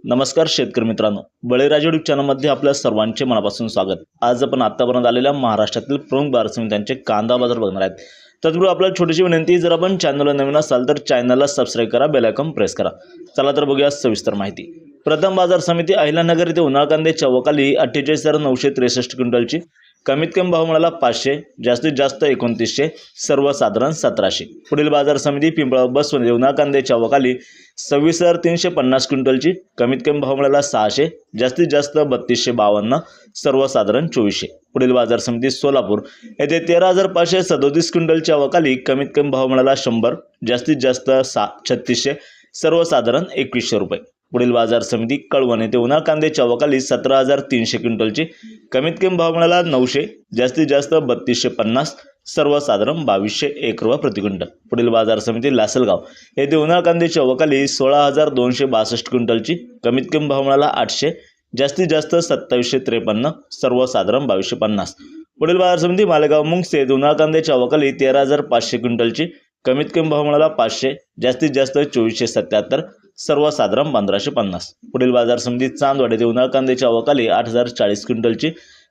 नमस्कार शेतकरी मित्रांनो, बळीराजा यूट्यूब चॅनलमध्ये आपल्या सर्वांचे मनापासून स्वागत। आज आपण आतापर्यंत आलेल्या महाराष्ट्रातील प्रमुख बाजार समित्यांचे कांदा बाजार बघणार आहेत। तत्पूर्वी आपल्याला छोटीशी विनंती, जर आपण चॅनलला नवीन असाल तर चॅनलला सबस्क्राइब करा, बेल आयकॉन प्रेस करा। चला तर बघूया सविस्तर माहिती। प्रथम बाजार समिती अहिल्यानगर येथे उन्हाळ कांदे चौकाली 48,963 क्विंटलची, कमीत कमी भाव मिळाला 500, जास्तीत जास्त 2900, सर्वसाधारण 1700। पुढील बाजार समिती पिंपळगाव बसवंत उन्हाळ कांदे चौकाली 26,350 क्विंटलची, कमीत कमी भाव मिळाला 600, जास्तीत जास्त 3252, सर्वसाधारण 2400। पुढील बाजार समिती सोलापूर येथे 13,537 क्विंटलच्या अवकाली, कमीत कमी भाव मिळाला 100, जास्तीत जास्त 3600, सर्वसाधारण 2100 रुपये। पुढील बाजार समिती कळवण येथे उन्हाळ कांदे चौकाली 17,300 क्विंटलची, कमीत कमी भाव मिळाला 900, जास्तीत जास्त 3250, सर्वसाधारण 2201 रुपये प्रति क्विंटल। पुढील बाजार समिती लासलगाव येथे उन्हाळ कांदे चौकाली 16,262 क्विंटलची, कमीत कमी भाव मिळाला 800, जास्तीत जास्त 2753, सर्वसाधारण 2250। पुढील बाजार समिती मालेगाव मुंगसे येथे उन्हाळ कांदे चौकाली 13,500 क्विंटलची, कमीत कमी भाव मिळाला 500, जास्तीत जास्त 2477, सर्वसाधारण 1550। पुढील बाजार समिती चांदवड येथे उन्हाळ कांदे चौकाली 8,040 क्विंटलची,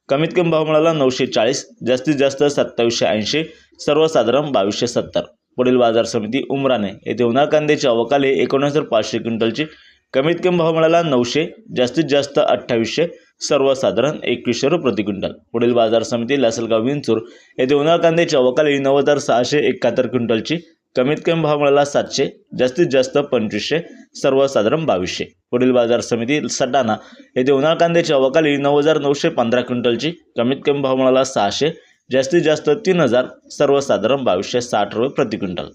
कमीत कमी भाव मिळाला 940, जास्तीत जास्त 2780, सर्वसाधारण 2270। पुढील बाजार समिती उमराणे येथे उन्हाळ कांदे चौकाली 19,500 क्विंटलची, कमीत कमी भाव मिळाला 900, जास्तीत जास्त 2800, सर्वसाधारण 2100 रुपये प्रति क्विंटल। पुढील बाजार समिती लासलगाव विंचूर येथे उन्हाळ कांदे चौकाली 9,671 क्विंटलची, कमीत कमी भाव मिळाला 700, जास्तीत जास्त 2500, सर्वसाधारण 2200। पुढील बाजार समिती सटाणा येथे उन्हाळ कांदे चौकाली 9,915 क्विंटलची, कमीत कमी भाव मिळाला 600, जास्तीत जास्त 3000, सर्वसाधारण 2260 रुपये प्रति क्विंटल।